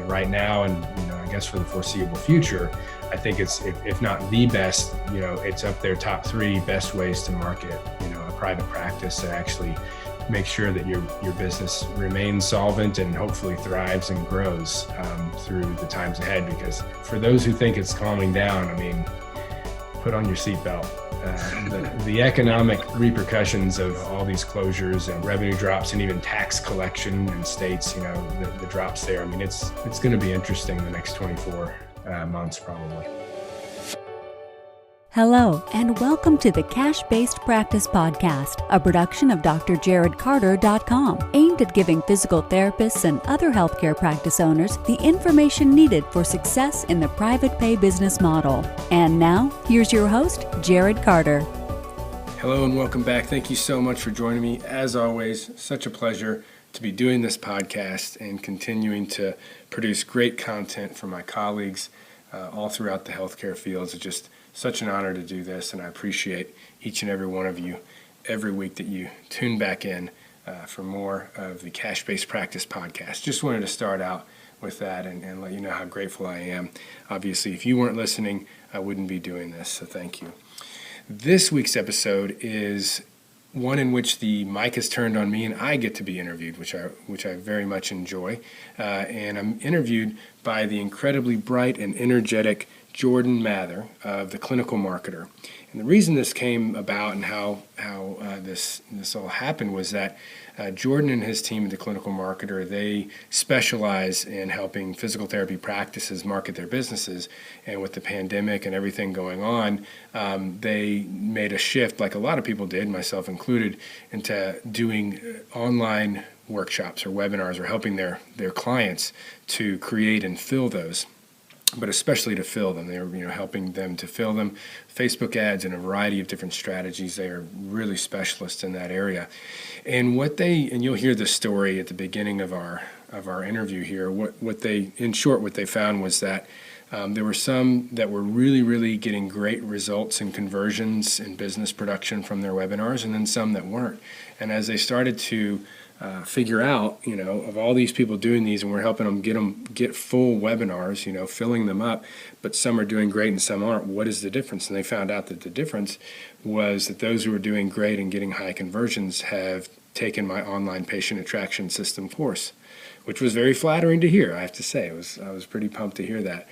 right now, and I guess for the foreseeable future, I think it's, if not the best, it's up there top 3 best ways to market, a private practice that actually make sure that your business remains solvent and hopefully thrives and grows through the times ahead. Because for those who think it's calming down, put on your seatbelt. The economic repercussions of all these closures and revenue drops, and even tax collection in states, the drops there. It's going to be interesting the next 24 months probably. Hello, and welcome to the Cash-Based Practice Podcast, a production of drjarodcarter.com, aimed at giving physical therapists and other healthcare practice owners the information needed for success in the private pay business model. And now, here's your host, Jarod Carter. Hello, and welcome back. Thank you so much for joining me. As always, such a pleasure to be doing this podcast and continuing to produce great content for my colleagues all throughout the healthcare fields. It's just such an honor to do this, and I appreciate each and every one of you every week that you tune back in for more of the Cash-Based Practice Podcast. Just wanted to start out with that and let you know how grateful I am. Obviously, if you weren't listening, I wouldn't be doing this, so thank you. This week's episode is one in which the mic is turned on me and I get to be interviewed, which I very much enjoy. And I'm interviewed by the incredibly bright and energetic Jordan Mather of The Clinical Marketer. And the reason this came about and how this all happened was that Jordan and his team at The Clinical Marketer, they specialize in helping physical therapy practices market their businesses. And with the pandemic and everything going on, they made a shift, like a lot of people did, myself included, into doing online workshops or webinars, or helping their clients to create and fill those, but especially to fill them. They're helping them to fill them. Facebook ads and a variety of different strategies. They are really specialists in that area. And you'll hear the story at the beginning of our interview here. What they found was that there were some that were really, really getting great results in conversions and business production from their webinars, and then some that weren't. And as they started to figure out, of all these people doing these, and we're helping them get full webinars, filling them up, but some are doing great and some aren't. What is the difference? And they found out that the difference was that those who are doing great and getting high conversions have taken my online patient attraction system course, which was very flattering to hear, I have to say. I was pretty pumped to hear that.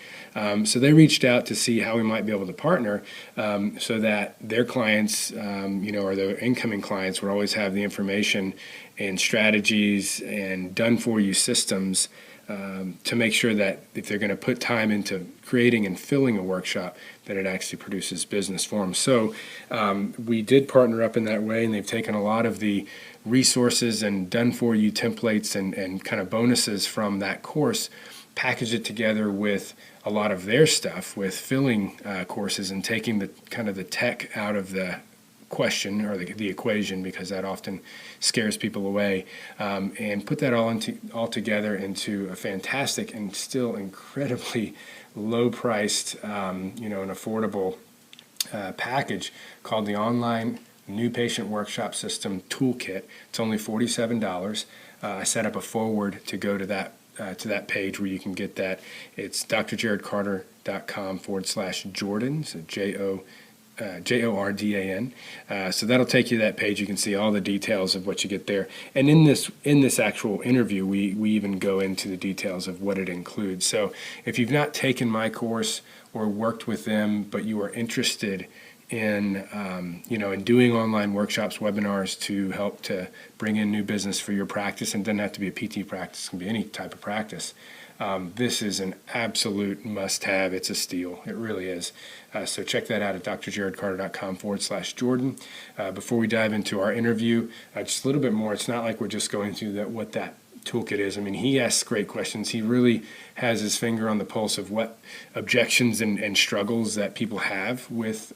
So they reached out to see how we might be able to partner so that their clients, or their incoming clients would always have the information and strategies and done-for-you systems to make sure that if they're going to put time into creating and filling a workshop, that it actually produces business for them. So we did partner up in that way, and they've taken a lot of the resources and done-for-you templates and kind of bonuses from that course, packaged it together with a lot of their stuff, with filling courses and taking the kind of the tech out of the question or the equation, because that often scares people away, and put that all together into a fantastic and still incredibly low-priced, an affordable package called the Online New Patient Workshop System Toolkit. It's only $47. I set up a forward to go to that page where you can get that. It's drjarodcarter.com/Jordan, so Jordan. So that'll take you to that page. You can see all the details of what you get there. And in this actual interview, we even go into the details of what it includes. So if you've not taken my course or worked with them, but you are interested in doing online workshops, webinars to help to bring in new business for your practice, and it doesn't have to be a PT practice, it can be any type of practice. This is an absolute must-have. It's a steal. It really is. So check that out at drjarodcarter.com/Jordan. Before we dive into our interview, just a little bit more. It's not like we're just going through what that toolkit is. He asks great questions. He really has his finger on the pulse of what objections and struggles that people have with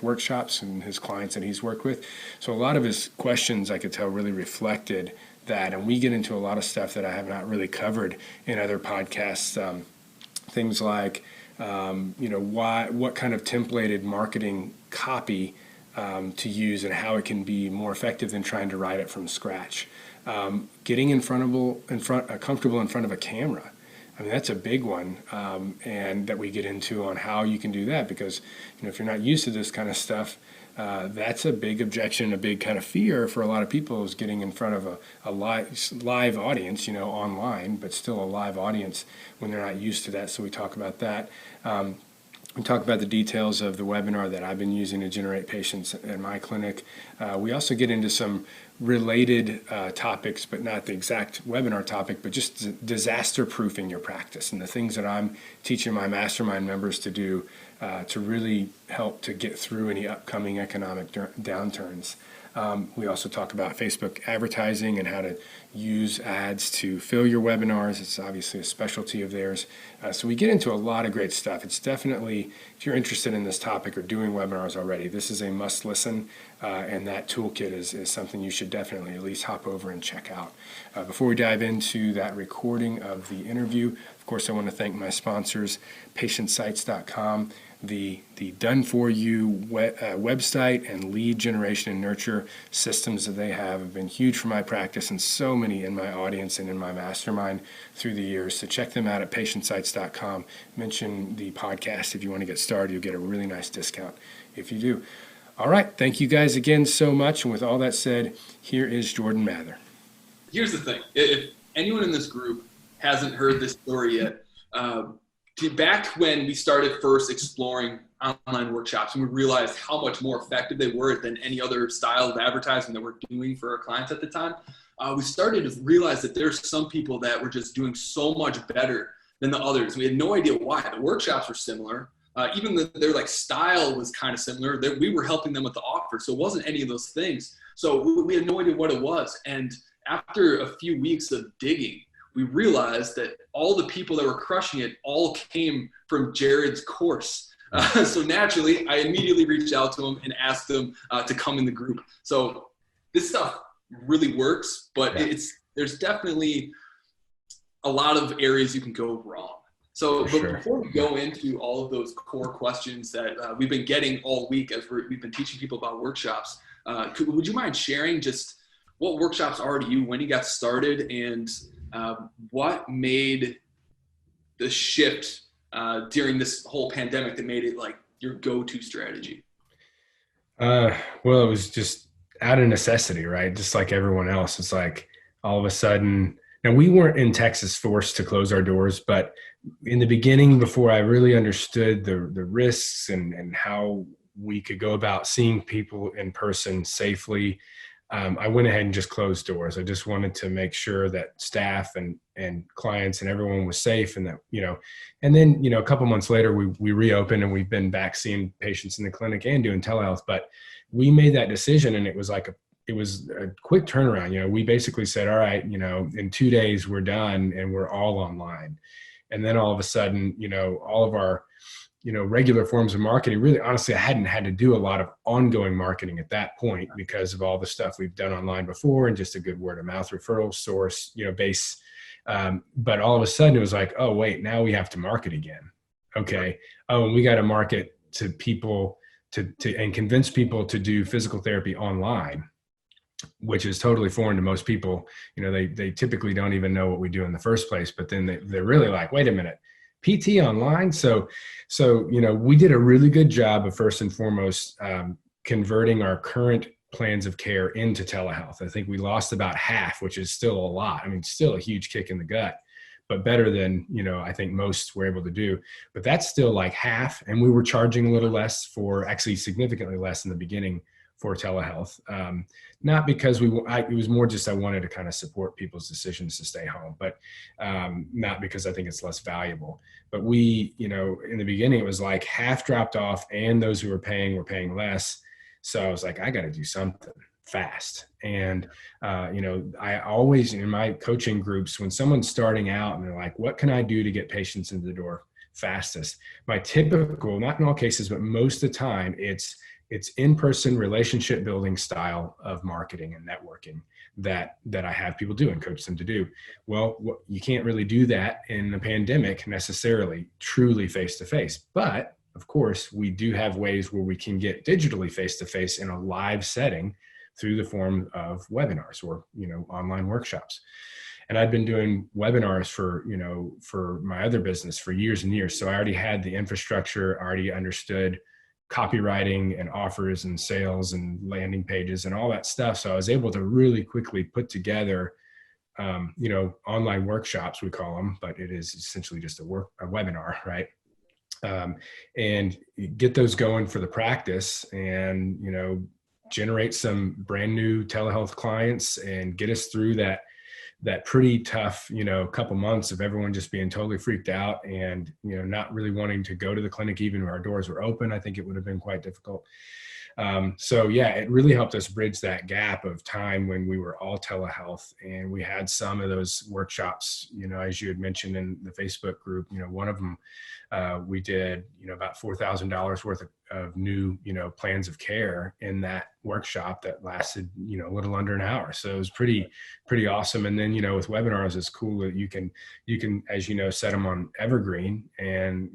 workshops and his clients that he's worked with. So a lot of his questions, I could tell, really reflected that, and we get into a lot of stuff that I have not really covered in other podcasts. Things like, what kind of templated marketing copy to use and how it can be more effective than trying to write it from scratch. Getting comfortable in front of a camera. I mean, that's a big one, and that we get into on how you can do that, because if you're not used to this kind of stuff, that's a big objection, a big kind of fear for a lot of people, is getting in front of a live audience, online, but still a live audience when they're not used to that. So we talk about that. We talk about the details of the webinar that I've been using to generate patients at my clinic. We also get into some related topics, but not the exact webinar topic, but just disaster proofing your practice and the things that I'm teaching my mastermind members to do to really help to get through any upcoming economic downturns. We also talk about Facebook advertising and how to use ads to fill your webinars. It's obviously a specialty of theirs. So we get into a lot of great stuff. It's definitely, if you're interested in this topic or doing webinars already, this is a must listen, and that toolkit is something you should definitely at least hop over and check out. Before we dive into that recording of the interview, of course, I want to thank my sponsors, patientsites.com. The Done For You website and lead generation and nurture systems that they have been huge for my practice and so many in my audience and in my mastermind through the years. So check them out at patientsites.com. Mention the podcast if you want to get started. You'll get a really nice discount if you do. All right. Thank you guys again so much. And with all that said, here is Jordan Mather. Here's the thing. If anyone in this group hasn't heard this story yet, back when we started first exploring online workshops, and we realized how much more effective they were than any other style of advertising that we're doing for our clients at the time, we started to realize that there's some people that were just doing so much better than the others. We had no idea why. The workshops were similar. Even their style was kind of similar. We were helping them with the offer, so it wasn't any of those things. So we had no idea what it was. And after a few weeks of digging, we realized that all the people that were crushing it all came from Jarod's course. So naturally, I immediately reached out to him and asked him to come in the group. So this stuff really works, but there's definitely a lot of areas you can go wrong. So before we go into all of those core questions that we've been getting all week as we've been teaching people about workshops, would you mind sharing just what workshops are to you, when you got started, and what made the shift during this whole pandemic that made it your go-to strategy? Well, it was just out of necessity, right? Just like everyone else. It's like all of a sudden, now we weren't in Texas forced to close our doors, but in the beginning, before I really understood the risks and how we could go about seeing people in person safely, I went ahead and just closed doors. I just wanted to make sure that staff and clients and everyone was safe, and that, and then, a couple months later, we reopened and we've been back seeing patients in the clinic and doing telehealth. But we made that decision, and it was a quick turnaround. We basically said, all right, in 2 days we're done and we're all online. And then all of a sudden, all of our, regular forms of marketing, really, honestly, I hadn't had to do a lot of ongoing marketing at that point because of all the stuff we've done online before and just a good word of mouth referral source, base. But all of a sudden it was like, oh, wait, now we have to market again. Okay. Oh, and we got to market to people and convince people to do physical therapy online, which is totally foreign to most people. They typically don't even know what we do in the first place, but then they're really like, wait a minute, PT online. So, we did a really good job of, first and foremost, converting our current plans of care into telehealth. I think we lost about half, which is still a lot. I mean, still a huge kick in the gut, but better than, I think most were able to do. But that's still like half. And we were charging a little less actually significantly less in the beginning for telehealth. Not because it was more just I wanted to kind of support people's decisions to stay home, but not because I think it's less valuable. But we, in the beginning, it was like half dropped off, and those who were paying less. So I was like, I got to do something fast. And, I always, in my coaching groups, when someone's starting out and they're like, what can I do to get patients into the door fastest? My typical, not in all cases, but most of the time, it's in-person relationship building style of marketing and networking that I have people do and coach them to do. Well, you can't really do that in the pandemic necessarily, truly face-to-face. But of course, we do have ways where we can get digitally face-to-face in a live setting through the form of webinars or, online workshops. And I'd been doing webinars for my other business for years and years. So I already had the infrastructure, already understood copywriting and offers and sales and landing pages and all that stuff. So I was able to really quickly put together, online workshops, we call them, but it is essentially just a webinar, right? And get those going for the practice and, generate some brand new telehealth clients and get us through that pretty tough, couple months of everyone just being totally freaked out and, not really wanting to go to the clinic, even when our doors were open. I think it would have been quite difficult. So yeah, it really helped us bridge that gap of time when we were all telehealth, and we had some of those workshops, as you had mentioned in the Facebook group, one of them, we did, about $4,000 worth of new, plans of care in that workshop that lasted, a little under an hour. So it was pretty awesome. And then, with webinars, it's cool that you can, as set them on evergreen and,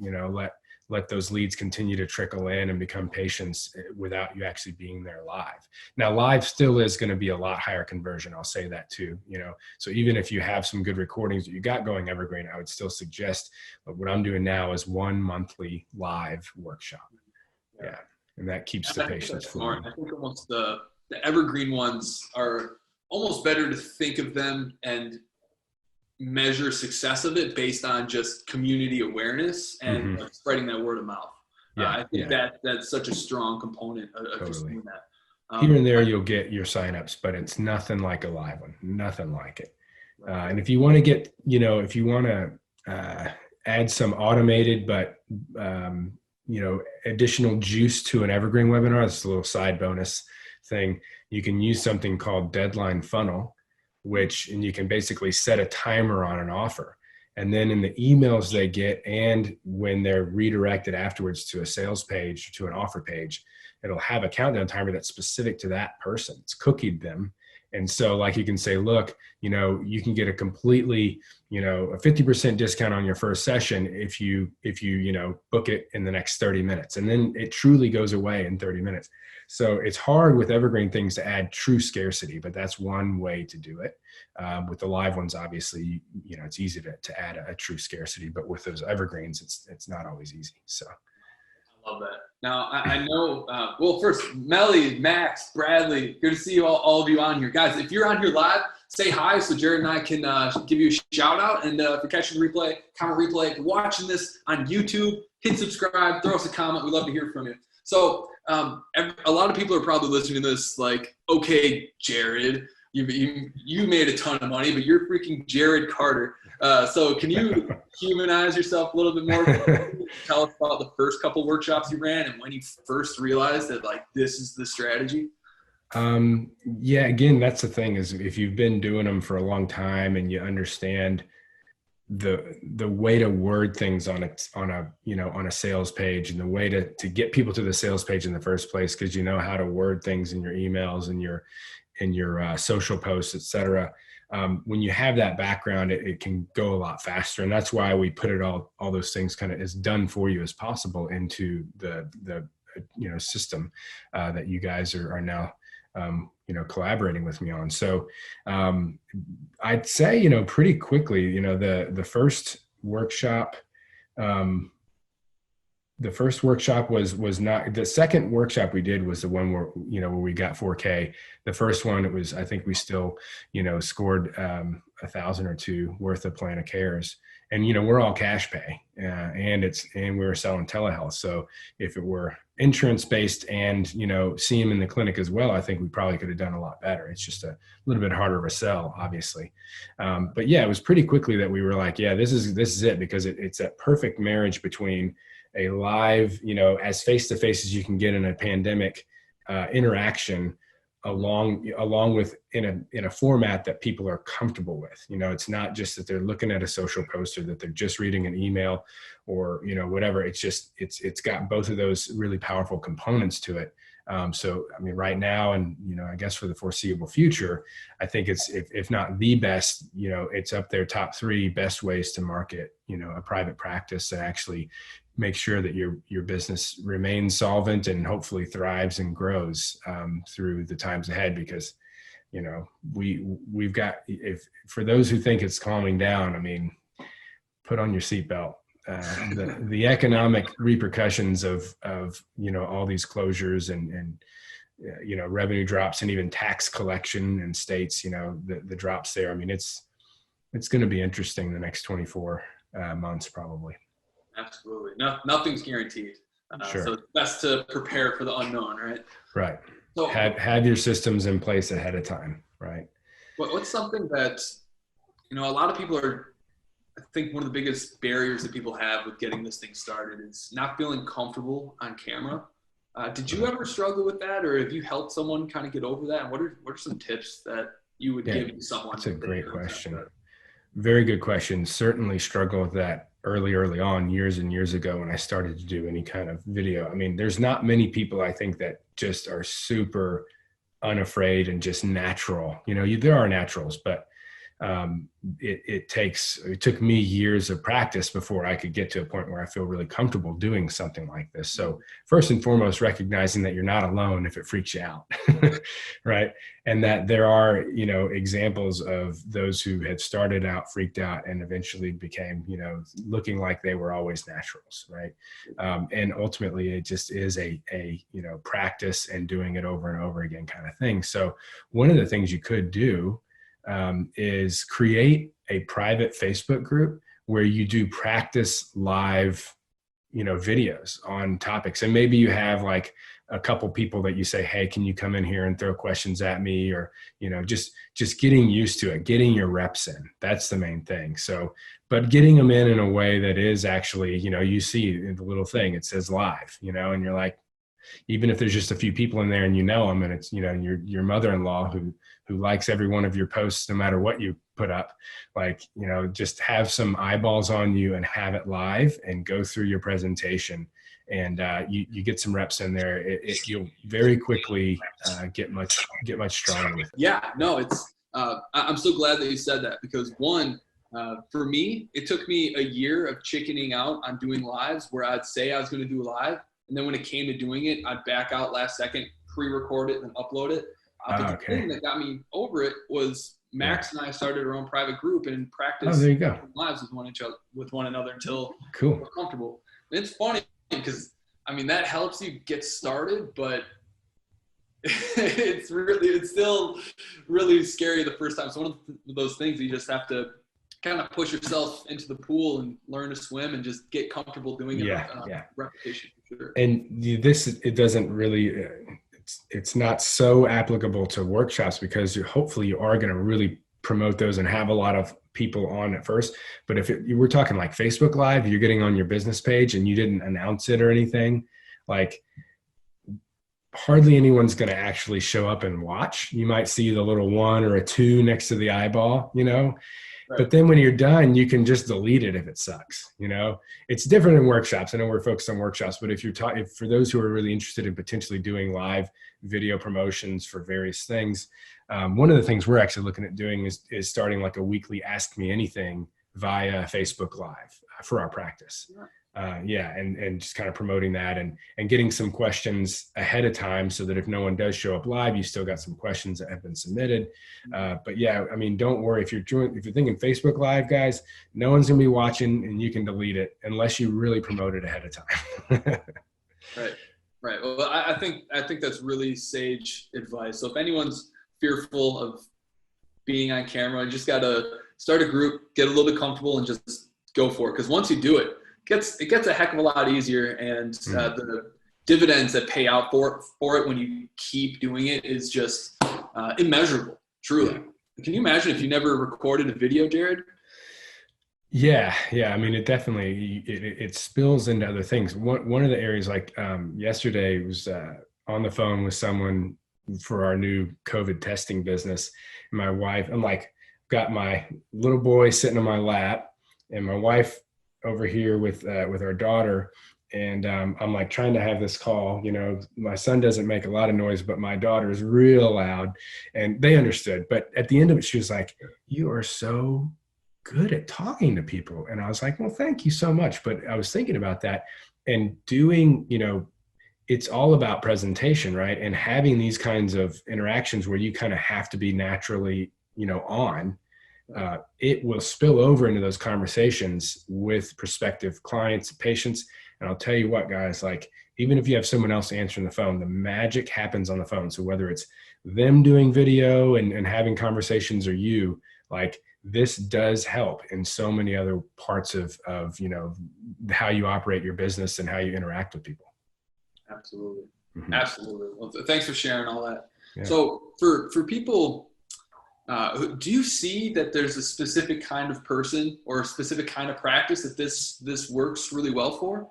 let those leads continue to trickle in and become patients without you actually being there live. Now, live still is going to be a lot higher conversion. I'll say that too, so even if you have some good recordings that you got going evergreen, I would still suggest what I'm doing now is one monthly live workshop. Yeah. And that keeps the patients flowing. I think almost the evergreen ones are almost better to think of them and measure success of it based on just community awareness and spreading that word of mouth. I think that's such a strong component of just doing that. Here and there, you'll get your signups, but it's nothing like a live one, nothing like it. And if you want to get, if you want to add some automated, but, additional juice to an evergreen webinar, it's a little side bonus thing. You can use something called Deadline Funnel, and you can basically set a timer on an offer. And then in the emails they get, and when they're redirected afterwards to a sales page, to an offer page, it'll have a countdown timer that's specific to that person. It's cookied them. And so like you can say, look, you can get a completely, a 50% discount on your first session if you book it in the next 30 minutes. And then it truly goes away in 30 minutes. So it's hard with evergreen things to add true scarcity, but that's one way to do it. With the live ones, obviously, it's easy to add a true scarcity, but with those evergreens, it's not always easy. So. I love that. Now, I know, well, first, Melly, Max, Bradley, good to see you all of you on here. Guys, if you're on here live, say hi so Jarod and I can give you a shout out. And if you're catching the replay, comment replay, if you're watching this on YouTube, hit subscribe, throw us a comment. We'd love to hear from you. So a lot of people are probably listening to this like, okay, Jarod, you made a ton of money, but you're freaking Jarod Carter. So can you humanize yourself a little bit more? Tell us about the first couple workshops you ran and when you first realized that like this is the strategy. Yeah, again, that's the thing is if you've been doing them for a long time and you understand the way to word things on a sales page and the way to get people to the sales page in the first place, because you know how to word things in your emails and your social posts, et cetera. When you have that background, it can go a lot faster. And that's why we put it all those things kind of as done for you as possible into the system that you guys are now, collaborating with me on. So I'd say, pretty quickly, the first workshop, was not, the second workshop we did was the one where we got 4K. The first one, I think we still, scored 1,000 or two worth of plan of cares. And, we're all cash pay and we were selling telehealth. So if it were insurance based and, see them in the clinic as well, I think we probably could have done a lot better. It's just a little bit harder of a sell, obviously. But yeah, it was pretty quickly that we were like, yeah, this is it, because it's that perfect marriage between a live, as face-to-face as you can get in a pandemic interaction, along with in a format that people are comfortable with. It's not just that they're looking at a social post or that they're just reading an email or, whatever. It's just, it's got both of those really powerful components to it. So, I mean, right now, and, I guess for the foreseeable future, I think it's, if not the best, it's up there, top 3 best ways to market, a private practice and actually make sure that your business remains solvent and hopefully thrives and grows through the times ahead. Because you know, we've got, if for those who think it's calming down, I mean, put on your seatbelt. The economic repercussions of, you know, all these closures and you know, revenue drops and even tax collection in states, you know, the drops there. I mean, it's going to be interesting the next 24 months probably. Absolutely. No, nothing's guaranteed. Sure. So it's best to prepare for the unknown, right? Right. So Have your systems in place ahead of time, right? what's something that, you know, a lot of people are, I think one of the biggest barriers that people have with getting this thing started is not feeling comfortable on camera. Did you ever struggle with that, or have you helped someone kind of get over that? And what are some tips that you would give to someone? That's a great question. Very good question. Certainly struggle with that early on, years and years ago when I started to do any kind of video. I mean, there's not many people I think that just are super unafraid and just natural. You know, there are naturals, but it took me years of practice before I could get to a point where I feel really comfortable doing something like this. So first and foremost, recognizing that you're not alone if it freaks you out, right? And that there are, you know, examples of those who had started out, freaked out, and eventually became, you know, looking like they were always naturals, right? And ultimately it just is a, you know, practice and doing it over and over again kind of thing. So one of the things you could do is create a private Facebook group where you do practice live, you know, videos on topics. And maybe you have like a couple people that you say, hey, can you come in here and throw questions at me? Or, you know, just getting used to it, getting your reps in. That's the main thing. So, but getting them in a way that is actually, you know, you see the little thing, it says live, you know, and you're like, even if there's just a few people in there and you know them, and it's, you know, your mother-in-law who likes every one of your posts, no matter what you put up, like, you know, just have some eyeballs on you and have it live and go through your presentation, and you get some reps in there. You'll very quickly get much stronger with it. Yeah, no, it's I'm so glad that you said that, because one, for me, it took me a year of chickening out on doing lives where I'd say I was going to do a live, and then when it came to doing it, I'd back out last second, pre-record it, and upload it. But the thing that got me over it was Max and I started our own private group and practiced lives with one another until we're comfortable. And it's funny because, I mean, that helps you get started, but it's still really scary the first time. So one of those things you just have to kind of push yourself into the pool and learn to swim and just get comfortable doing it. Repetition for sure. And it doesn't really, it's not so applicable to workshops, because hopefully you are going to really promote those and have a lot of people on at first. But if we're talking like Facebook Live, you're getting on your business page and you didn't announce it or anything, like hardly anyone's going to actually show up and watch. You might see the little 1 or a 2 next to the eyeball, you know. Right. But then when you're done, you can just delete it if it sucks. You know, it's different in workshops. I know we're focused on workshops, but if for those who are really interested in potentially doing live video promotions for various things, one of the things we're actually looking at doing is starting like a weekly Ask Me Anything via Facebook Live for our practice. And just kind of promoting that and getting some questions ahead of time so that if no one does show up live, you still got some questions that have been submitted. But yeah, I mean, don't worry if you're thinking Facebook Live, guys, no one's gonna be watching and you can delete it unless you really promote it ahead of time. Right. Well, I think that's really sage advice. So if anyone's fearful of being on camera, you just gotta start a group, get a little bit comfortable, and just go for it. Because once you do it, it gets a heck of a lot easier, and the dividends that pay out for it when you keep doing it is just immeasurable, truly. Yeah. Can you imagine if you never recorded a video, Jarod? Yeah. I mean, it definitely, it spills into other things. One of the areas, like yesterday was on the phone with someone for our new COVID testing business. And my wife, I'm like, got my little boy sitting on my lap and my wife over here with our daughter. And I'm like trying to have this call, you know, my son doesn't make a lot of noise, but my daughter is real loud, and they understood. But at the end of it, she was like, you are so good at talking to people. And I was like, well, thank you so much. But I was thinking about that and doing, you know, it's all about presentation, right? And having these kinds of interactions where you kind of have to be naturally, on, it will spill over into those conversations with prospective clients, patients. And I'll tell you what, guys, like, even if you have someone else answering the phone, the magic happens on the phone. So whether it's them doing video and having conversations, or you, like, this does help in so many other parts of how you operate your business and how you interact with people. Absolutely. Mm-hmm. Absolutely. Well, thanks for sharing all that. Yeah. So for people, do you see that there's a specific kind of person or a specific kind of practice that this works really well for?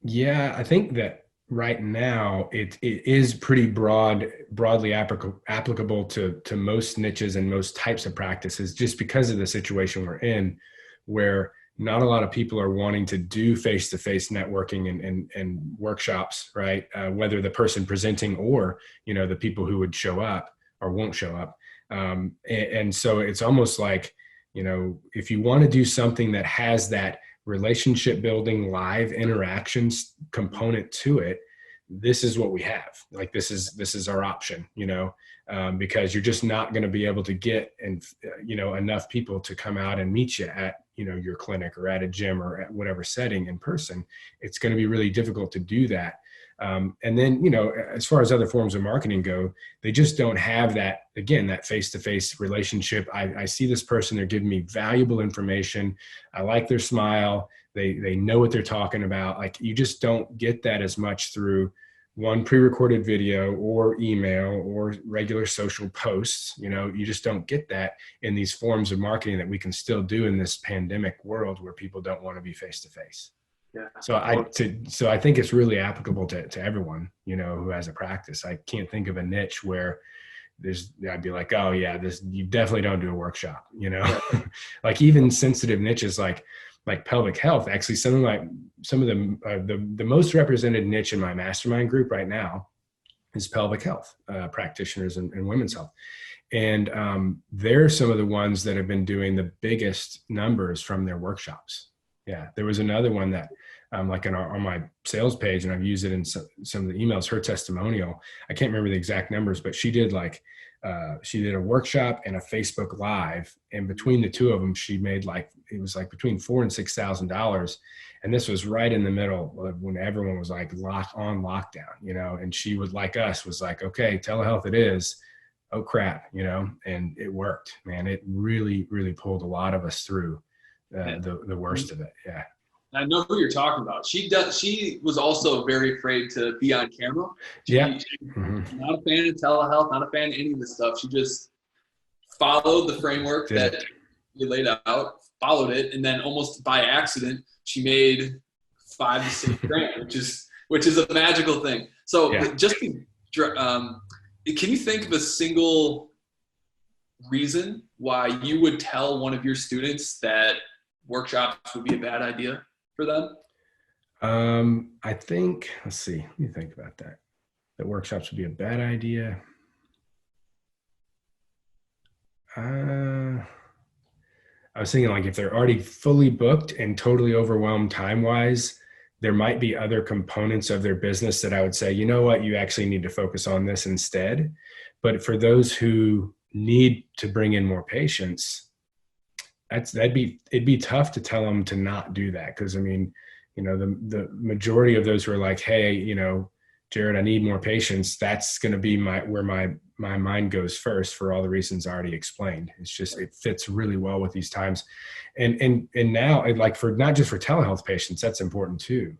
Yeah, I think that right now it is pretty broadly applicable to most niches and most types of practices, just because of the situation we're in, where not a lot of people are wanting to do face-to-face networking and workshops, right? Whether the person presenting or, the people who would show up or won't show up. And so it's almost like, if you want to do something that has that relationship building, live interactions component to it, this is what we have. Like, this is our option, because you're just not going to be able to get enough people to come out and meet you at your clinic or at a gym or at whatever setting in person. It's going to be really difficult to do that. And then, as far as other forms of marketing go, they just don't have that, again, that face-to-face relationship. I see this person, they're giving me valuable information. I like their smile. They know what they're talking about. Like, you just don't get that as much through one pre-recorded video or email or regular social posts. You just don't get that in these forms of marketing that we can still do in this pandemic world where people don't want to be face-to-face. Yeah. So I think it's really applicable to everyone, who has a practice. I can't think of a niche where I'd be like, oh yeah, you definitely don't do a workshop, Yeah. Like, even sensitive niches like pelvic health. Actually, some of the most represented niche in my mastermind group right now is pelvic health practitioners and women's health. And they're some of the ones that have been doing the biggest numbers from their workshops. Yeah, there was another one that on my sales page, and I've used it in some of the emails, her testimonial. I can't remember the exact numbers, but she did a workshop and a Facebook Live, and between the two of them, she made it was between $4,000 and $6,000. And this was right in the middle of when everyone was on lockdown, and she was like okay, telehealth it is. Oh crap, and it worked, man. It really, really pulled a lot of us through the worst of it. Yeah. I know who you're talking about. She was also very afraid to be on camera. She's not a fan of telehealth, not a fan of any of this stuff. She just followed the framework that you laid out, followed it, and then almost by accident, she made $5,000 to $6,000, which is a magical thing. So can you think of a single reason why you would tell one of your students that workshops would be a bad idea for them? I think, let's see, let me think about that. That workshops would be a bad idea. I was thinking, if they're already fully booked and totally overwhelmed time-wise, there might be other components of their business that I would say, you know what, you actually need to focus on this instead. But for those who need to bring in more patients, it'd be tough to tell them to not do that. Because the majority of those who are like, hey, Jarod, I need more patients, that's going to be where my mind goes first, for all the reasons I already explained. It's just, it fits really well with these times. And now, for not just for telehealth patients, that's important too,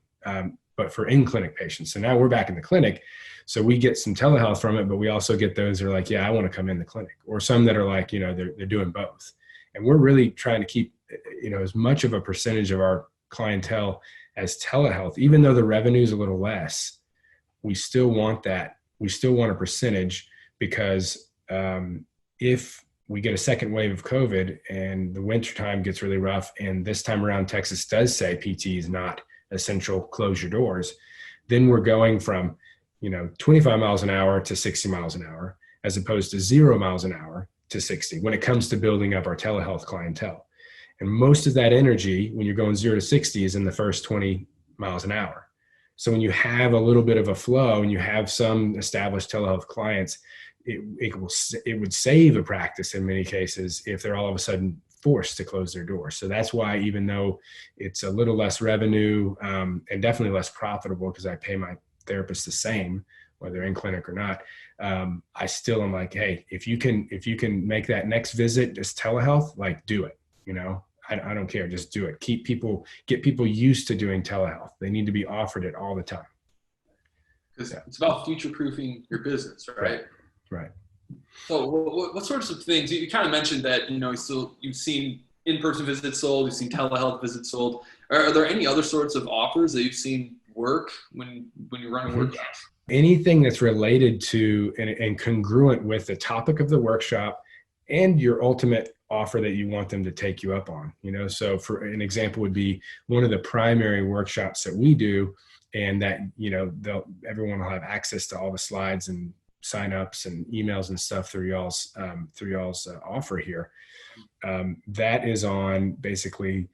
but for in-clinic patients. So now we're back in the clinic, so we get some telehealth from it, but we also get those who are like, yeah, I want to come in the clinic, or some that are like, they're doing both. And we're really trying to keep, as much of a percentage of our clientele as telehealth, even though the revenue is a little less. We still want that. We still want a percentage, because if we get a second wave of COVID and the wintertime gets really rough, and this time around Texas does say PT is not essential, close your doors, then we're going from 25 miles an hour to 60 miles an hour, as opposed to 0 miles an hour to 60 when it comes to building up our telehealth clientele. And most of that energy when you're going 0 to 60 is in the first 20 miles an hour. So when you have a little bit of a flow and you have some established telehealth clients, it would save a practice in many cases if they're all of a sudden forced to close their doors. So that's why, even though it's a little less revenue and definitely less profitable, because I pay my therapist the same, whether in clinic or not, I still am like, hey, if you can make that next visit just telehealth, like, do it. I don't care, just do it. Get people used to doing telehealth. They need to be offered it all the time. Because it's about future-proofing your business, right? Right. So what sorts of things, you kind of mentioned that, you've seen in-person visits sold, you've seen telehealth visits sold. Are there any other sorts of offers that you've seen work when you're running workshops? Anything that's related to and congruent with the topic of the workshop and your ultimate offer that you want them to take you up on. So for an example would be one of the primary workshops that we do, and that, everyone will have access to all the slides and signups and emails and stuff through y'all's offer here. That is on basically,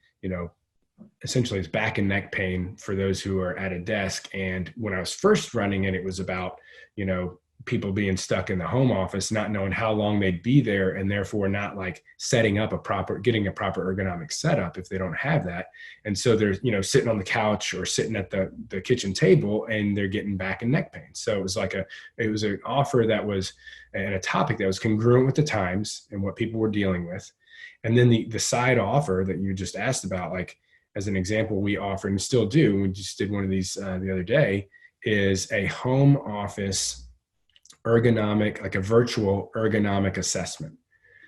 essentially it's back and neck pain for those who are at a desk. And when I was first running it was about, people being stuck in the home office, not knowing how long they'd be there, and therefore not like getting a proper ergonomic setup if they don't have that. And so they're, sitting on the couch or sitting at the kitchen table, and they're getting back and neck pain. So it was an offer that was, and a topic that was congruent with the times and what people were dealing with. And then the side offer that you just asked about, like, as an example, we offer and still do, we just did one of these the other day, is a home office ergonomic, like a virtual ergonomic assessment.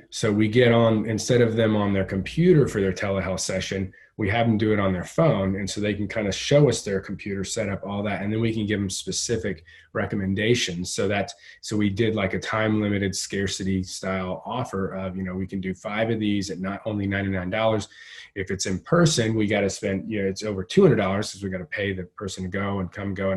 So we get on, instead of them on their computer for their telehealth session, we have them do it on their phone. And so they can kind of show us their computer setup, all that. And then we can give them specific recommendations. So we did like a time limited scarcity style offer of, we can do 5 of these at not only $99. If it's in person, we got to spend, it's over $200 because we got to pay the person to go. And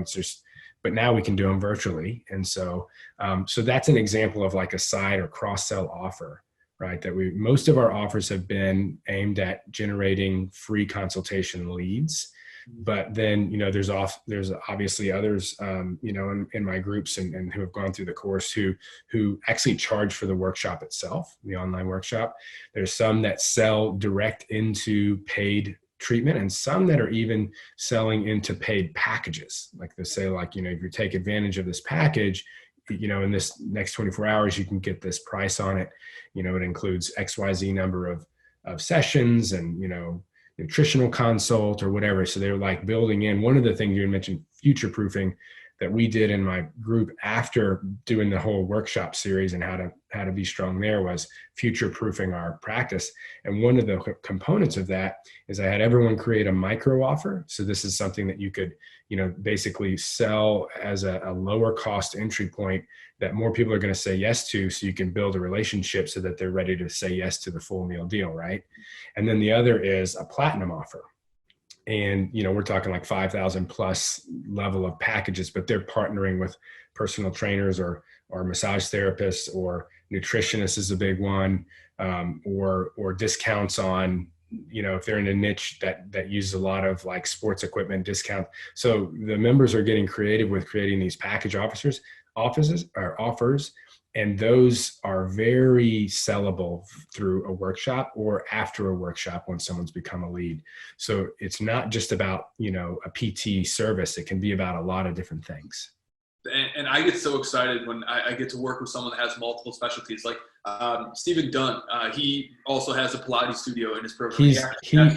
it's just, but now we can do them virtually. And so that's an example of like a side or cross-sell offer, right? That most of our offers have been aimed at generating free consultation leads. But then, there's obviously others, in my groups and who have gone through the course who actually charge for the workshop itself, the online workshop. There's some that sell direct into paid treatment, and some that are even selling into paid packages. Like they say, like, if you take advantage of this package, in this next 24 hours, you can get this price on it. It includes XYZ number of sessions and, nutritional consult or whatever. So they're like building in. One of the things you mentioned, future proofing, that we did in my group after doing the whole workshop series and how to be strong there, was future proofing our practice. And one of the components of that is I had everyone create a micro offer. So this is something that you could, basically sell as a lower cost entry point that more people are going to say yes to, so you can build a relationship so that they're ready to say yes to the full meal deal, right? And then the other is a platinum offer. And, we're talking like 5,000 plus level of packages, but they're partnering with personal trainers or massage therapists, or nutritionists is a big one, or discounts on, if they're in a niche that uses a lot of like sports equipment discount. So the members are getting creative with creating these package offers, and those are very sellable through a workshop or after a workshop when someone's become a lead. So it's not just about, a PT service. It can be about a lot of different things. And I get so excited when I get to work with someone that has multiple specialties. Like Stephen Dunn, he also has a Pilates studio in his program.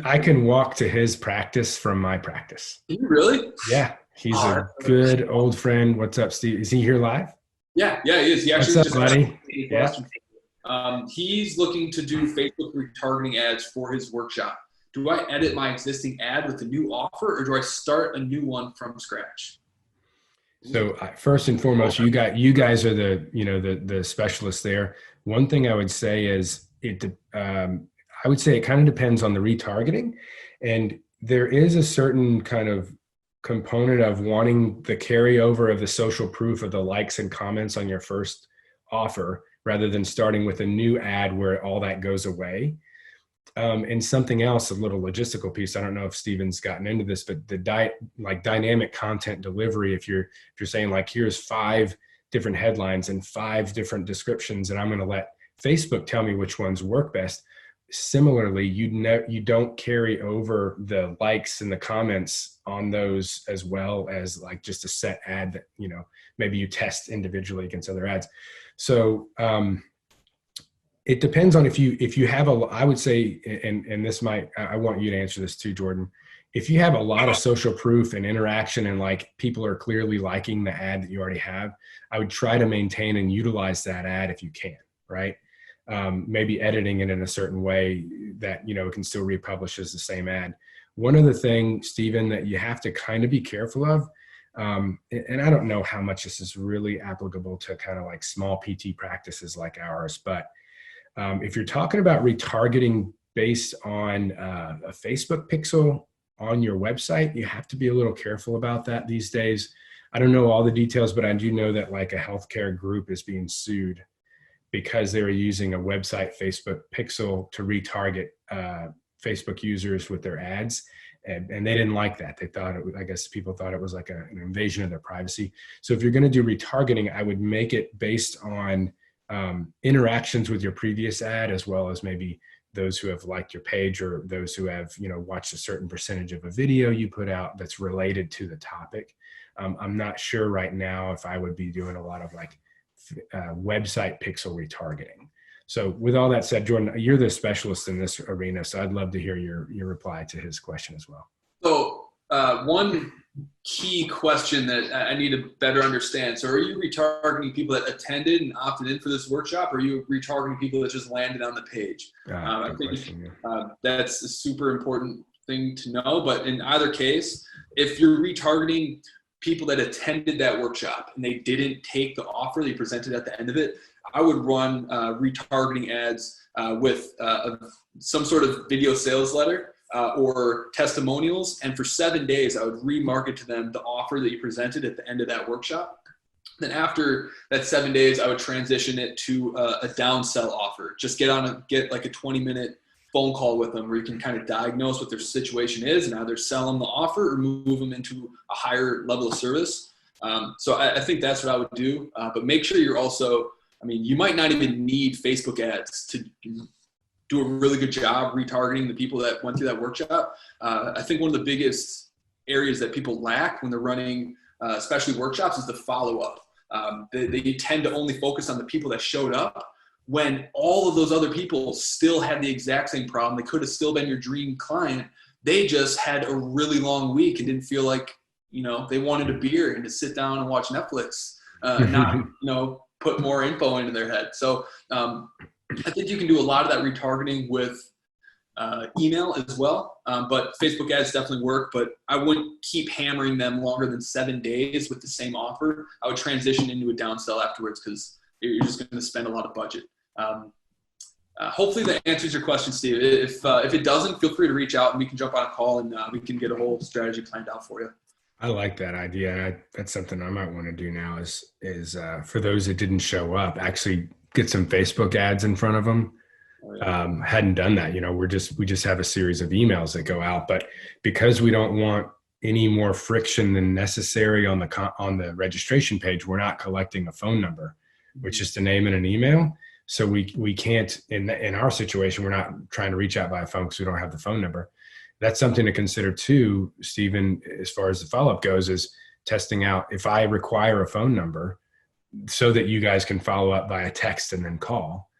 I can walk to his practice from my practice. Can you really? Yeah, he's a good old friend. What's up, Steve? Is he here live? Yeah, he is. He actually What's up, buddy? Yeah. He's looking to do Facebook retargeting ads for his workshop. Do I edit my existing ad with a new offer, or do I start a new one from scratch? So first and foremost, you guys are the specialists there. One thing I would say is I would say it kind of depends on the retargeting, and there is a certain kind of component of wanting the carryover of the social proof of the likes and comments on your first offer, rather than starting with a new ad where all that goes away. And something else, a little logistical piece. I don't know if Steven's gotten into this, but the dynamic content delivery. If you're saying like, here's 5 different headlines and 5 different descriptions, and I'm going to let Facebook tell me which ones work best. Similarly, you don't carry over the likes and the comments on those, as well as like just a set ad that, maybe you test individually against other ads. So, it depends on if you have I would say, and this I want you to answer this too, Jordan. If you have a lot of social proof and interaction and like people are clearly liking the ad that you already have, I would try to maintain and utilize that ad if you can, right? Maybe editing it in a certain way that, it can still republish as the same ad. One other thing, Steven, that you have to kind of be careful of, and I don't know how much this is really applicable to kind of like small PT practices like ours, but if you're talking about retargeting based on a Facebook pixel on your website, you have to be a little careful about that these days. I don't know all the details, but I do know that like a healthcare group is being sued because they were using a website Facebook pixel to retarget Facebook users with their ads. And they didn't like that. They thought I guess people thought it was like an invasion of their privacy. So if you're going to do retargeting, I would make it based on interactions with your previous ad, as well as maybe those who have liked your page or those who have, watched a certain percentage of a video you put out that's related to the topic. I'm not sure right now if I would be doing a lot of like website pixel retargeting. So with all that said, Jordan, you're the specialist in this arena, so I'd love to hear your reply to his question as well. So one key question that I need to better understand. So are you retargeting people that attended and opted in for this workshop, or are you retargeting people that just landed on the page? I think that's a super important thing to know. But in either case, if you're retargeting people that attended that workshop and they didn't take the offer they presented at the end of it, I would run retargeting ads with some sort of video sales letter or testimonials. And for 7 days, I would remarket to them the offer that you presented at the end of that workshop. Then after that 7 days, I would transition it to a downsell offer. Just get like a 20-minute phone call with them where you can kind of diagnose what their situation is and either sell them the offer or move them into a higher level of service. So I think that's what I would do. But make sure you're also, you might not even need Facebook ads to do a really good job retargeting the people that went through that workshop. I think one of the biggest areas that people lack when they're running, especially workshops, is the follow-up. They tend to only focus on the people that showed up when all of those other people still had the exact same problem. They could have still been your dream client. They just had a really long week and didn't feel like, they wanted a beer and to sit down and watch Netflix, not, put more info into their head. So I think you can do a lot of that retargeting with email as well. But Facebook ads definitely work, but I wouldn't keep hammering them longer than 7 days with the same offer. I would transition into a downsell afterwards because you're just going to spend a lot of budget. Hopefully that answers your question, Steve. If it doesn't, feel free to reach out and we can jump on a call and we can get a whole strategy planned out for you. I like that idea. That's something I might want to do now is for those that didn't show up, actually get some Facebook ads in front of them. Hadn't done that. We just have a series of emails that go out, but because we don't want any more friction than necessary on the registration page, we're not collecting a phone number, which is the name and an email. So we can't, in our situation, we're not trying to reach out by phone because we don't have the phone number. That's something to consider too, Stephen, as far as the follow-up goes, is testing out if I require a phone number so that you guys can follow up via text and then call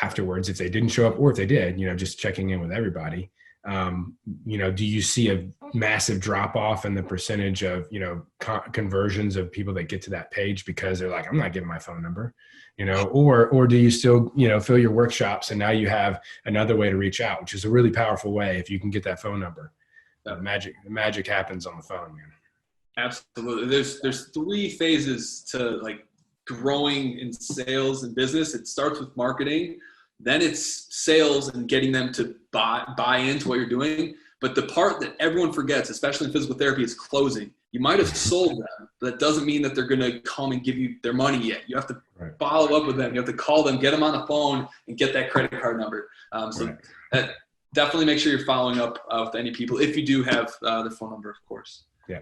afterwards if they didn't show up, or if they did, just checking in with everybody. Do you see a massive drop off in the percentage of, conversions of people that get to that page because they're like, I'm not giving my phone number, or do you still, fill your workshops and now you have another way to reach out, which is a really powerful way. If you can get that phone number, the magic happens on the phone, man. Absolutely. There's 3 phases to like growing in sales and business. It starts with marketing, then it's sales and getting them to buy into what you're doing. But the part that everyone forgets, especially in physical therapy, is closing. You might have sold them, but that doesn't mean that they're going to come and give you their money yet. You have to follow up with them. You have to call them, get them on the phone, and get that credit card number. That definitely make sure you're following up with any people if you do have their phone number, of course. Yeah.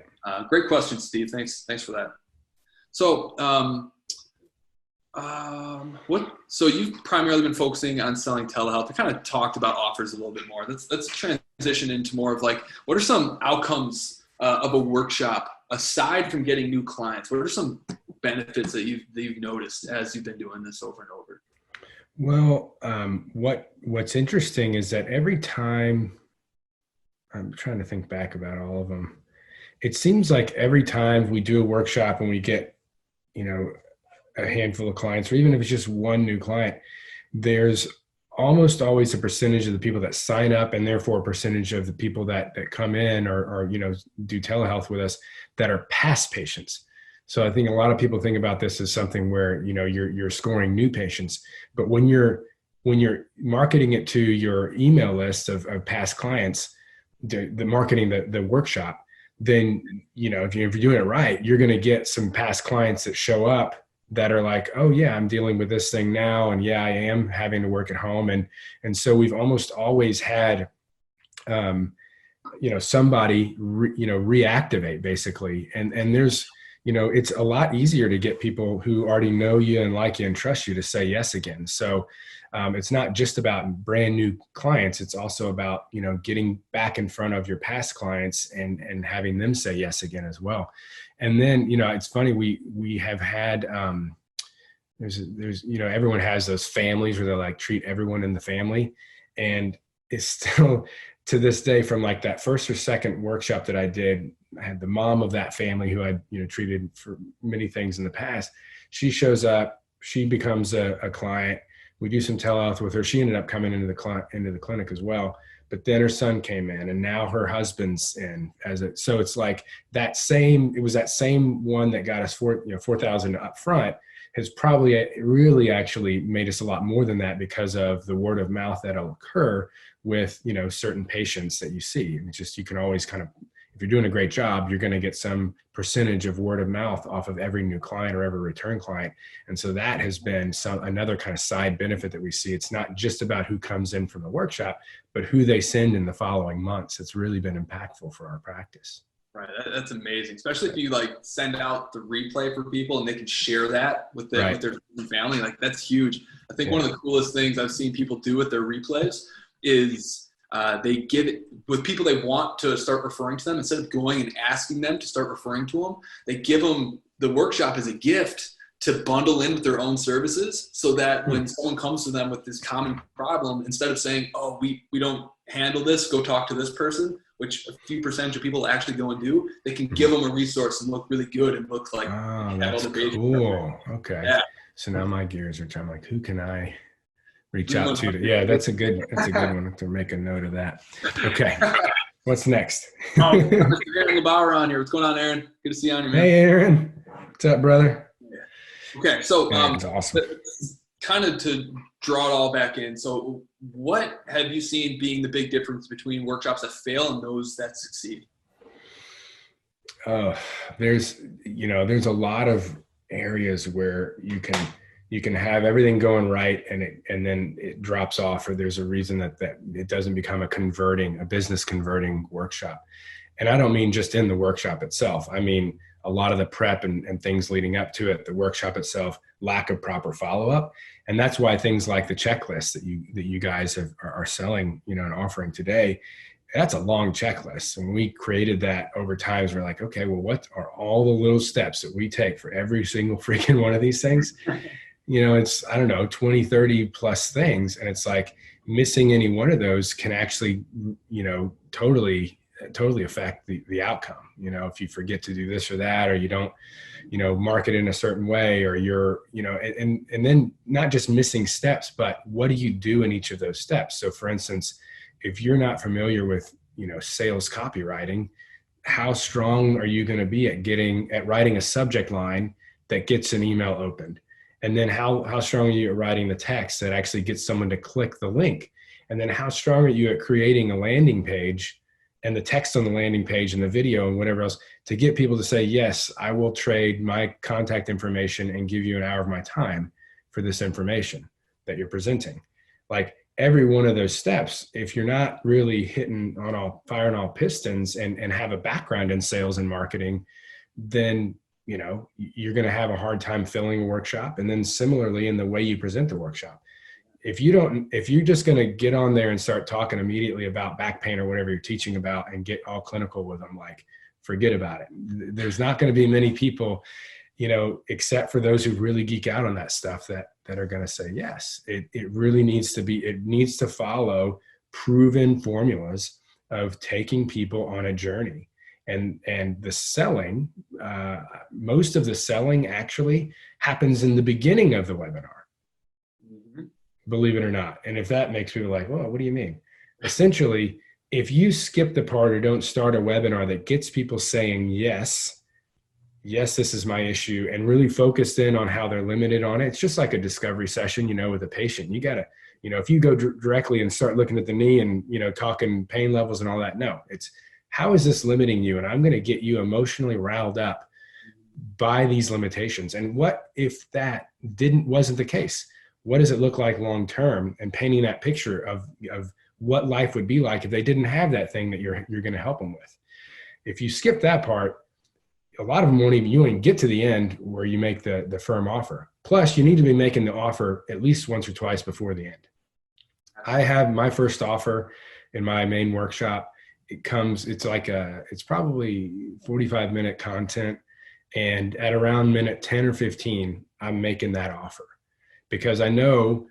Great question, Steve. Thanks for that. So, so you've primarily been focusing on selling telehealth. We kind of talked about offers a little bit more. Let's transition into more of like, what are some outcomes of a workshop aside from getting new clients? What are some benefits that you've noticed as you've been doing this over and over? Well, what's interesting is that every time, I'm trying to think back about all of them, it seems like every time we do a workshop and we get, a handful of clients, or even if it's just one new client, there's almost always a percentage of the people that sign up, and therefore a percentage of the people that come in or do telehealth with us that are past patients. So I think a lot of people think about this as something where, you're scoring new patients, but when you're marketing it to your email list of past clients, the marketing, the workshop, then, if you're doing it right, you're going to get some past clients that show up that are like, oh yeah, I'm dealing with this thing now. And yeah, I am having to work at home. And so we've almost always had, somebody, reactivate basically. And there's, it's a lot easier to get people who already know you and like you and trust you to say yes again. So it's not just about brand new clients. It's also about, getting back in front of your past clients and having them say yes again as well. And then, it's funny, we have had, there's, everyone has those families where they like treat everyone in the family. And it's still to this day, from like that first or second workshop that I did, I had the mom of that family who I'd, treated for many things in the past. She shows up, she becomes a client. We do some telehealth with her. She ended up coming into the clinic as well. But then her son came in, and now her husband's in so it's like that same one that got us $4,000 up front has probably really actually made us a lot more than that because of the word of mouth that'll occur with, certain patients that you see. And just, you can always kind of, if you're doing a great job, you're going to get some percentage of word of mouth off of every new client or every return client. And so that has been another kind of side benefit that we see. It's not just about who comes in from the workshop, but who they send in the following months. It's really been impactful for our practice. Right. That's amazing. Especially if you like send out the replay for people and they can share that with their family. Like, that's huge. I think one of the coolest things I've seen people do with their replays is they give it with people they want to start referring to them. Instead of going and asking them to start referring to them, they give them the workshop as a gift to bundle in with their own services, so that when someone comes to them with this common problem, instead of saying, oh, we don't handle this, go talk to this person, which a few percentage of people actually go and do, they can give them a resource and look really good and look like, oh, that's cool. Okay. Yeah. So now my gears are trying, like, who can I reach out to? Yeah, that's a good one to make a note of that. Okay. What's next? Mr. Aaron LeBauer on here. What's going on, Aaron? Good to see you on here, man. Hey, Aaron. What's up, brother? Yeah. Okay. So, that's awesome. Kind of to draw it all back in. So what have you seen being the big difference between workshops that fail and those that succeed? There's a lot of areas where you can have everything going right and then it drops off, or there's a reason that it doesn't become a business converting workshop. And I don't mean just in the workshop itself. I mean, a lot of the prep and things leading up to it, the workshop itself, lack of proper follow-up. And that's why things like the checklist that you guys are selling, and offering today, that's a long checklist. And we created that over time. We're like, okay, well, what are all the little steps that we take for every single freaking one of these things? It's, I don't know, 20, 30 plus things. And it's like missing any one of those can actually, totally affect the outcome. If you forget to do this or that, or you don't, market in a certain way, or you're, and then not just missing steps, but what do you do in each of those steps? So for instance, if you're not familiar with, sales copywriting, how strong are you going to be at writing a subject line that gets an email opened? And then how strong are you at writing the text that actually gets someone to click the link? And then how strong are you at creating a landing page and the text on the landing page and the video and whatever else to get people to say, yes, I will trade my contact information and give you an hour of my time for this information that you're presenting. Like, every one of those steps, if you're not really firing all pistons and have a background in sales and marketing, then, you know, you're going to have a hard time filling a workshop. And then similarly in the way you present the workshop, if you're just going to get on there and start talking immediately about back pain or whatever you're teaching about and get all clinical with them, like, forget about it. There's not going to be many people, you know, except for those who really geek out on that stuff that are going to say yes. It really needs to follow proven formulas of taking people on a journey. And the selling, most of the selling actually happens in the beginning of the webinar, believe it or not. And if that makes people like, well, what do you mean? Essentially, if you skip the part or don't start a webinar that gets people saying yes, this is my issue, and really focused in on how they're limited on it. It's just like a discovery session, you know, with a patient. You got to, you know, if you go directly and start looking at the knee and, you know, talking pain levels and all that, no, it's how is this limiting you? And I'm going to get you emotionally riled up by these limitations. And what if that wasn't the case? What does it look like long-term? And painting that picture of what life would be like if they didn't have that thing that you're going to help them with. If you skip that part, a lot of them you won't even get to the end where you make the firm offer. Plus, you need to be making the offer at least once or twice before the end. I have my first offer in my main workshop. It's probably 45-minute content. And at around minute 10 or 15, I'm making that offer because I know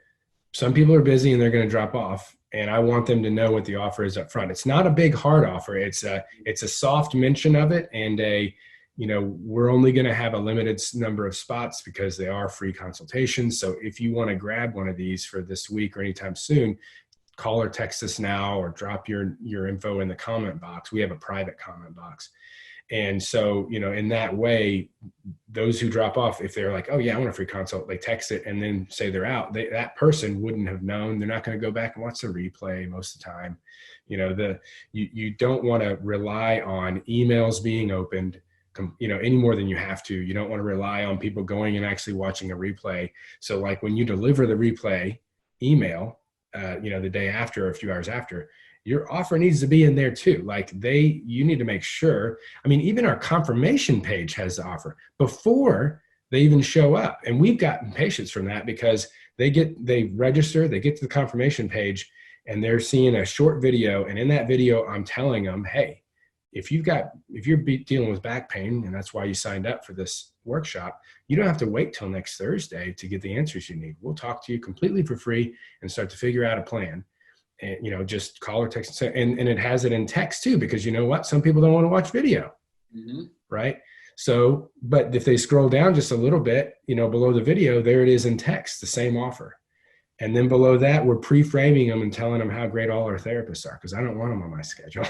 some people are busy and they're going to drop off. And I want them to know what the offer is up front. It's not a big hard offer. It's a soft mention of it, and you know, we're only going to have a limited number of spots because they are free consultations. So if you want to grab one of these for this week or anytime soon, call or text us now or drop your info in the comment box. We have a private comment box. And so, you know, in that way, those who drop off, if they're like, oh yeah, I want a free consult, they text it and then say they're out, that person wouldn't have known. They're not going to go back and watch the replay most of the time. You know, you don't want to rely on emails being opened, you know, any more than you have to. You don't want to rely on people going and actually watching a replay. So like when you deliver the replay email, you know, the day after or a few hours after, your offer needs to be in there too. Like you need to make sure, I mean, even our confirmation page has the offer before they even show up. And we've gotten patients from that because they register, they get to the confirmation page and they're seeing a short video. And in that video, I'm telling them, hey, if you're dealing with back pain and that's why you signed up for this workshop, you don't have to wait till next Thursday to get the answers you need. We'll talk to you completely for free and start to figure out a plan. And, you know, just call or text and it has it in text too, because you know what? Some people don't want to watch video, right? So, but if they scroll down just a little bit, you know, below the video, there it is in text, the same offer. And then below that, we're pre-framing them and telling them how great all our therapists are, because I don't want them on my schedule.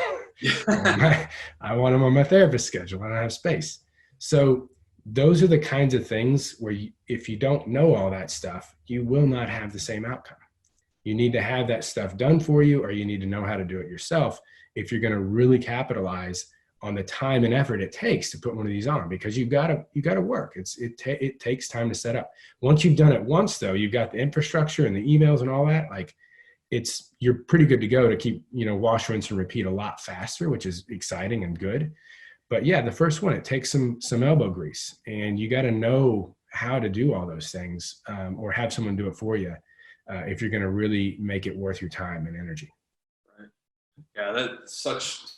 I want them on my therapist schedule. I don't have space. So those are the kinds of things where if you don't know all that stuff, you will not have the same outcome. You need to have that stuff done for you, or you need to know how to do it yourself if you're going to really capitalize on the time and effort it takes to put one of these on, because you got to work. It takes time to set up. Once you've done it once though, you've got the infrastructure and the emails and all that, like you're pretty good to go to keep, you know, wash, rinse and repeat a lot faster, which is exciting and good. But yeah, the first one, it takes some elbow grease, and you got to know how to do all those things, or have someone do it for you. If you're going to really make it worth your time and energy. Right. Yeah, that's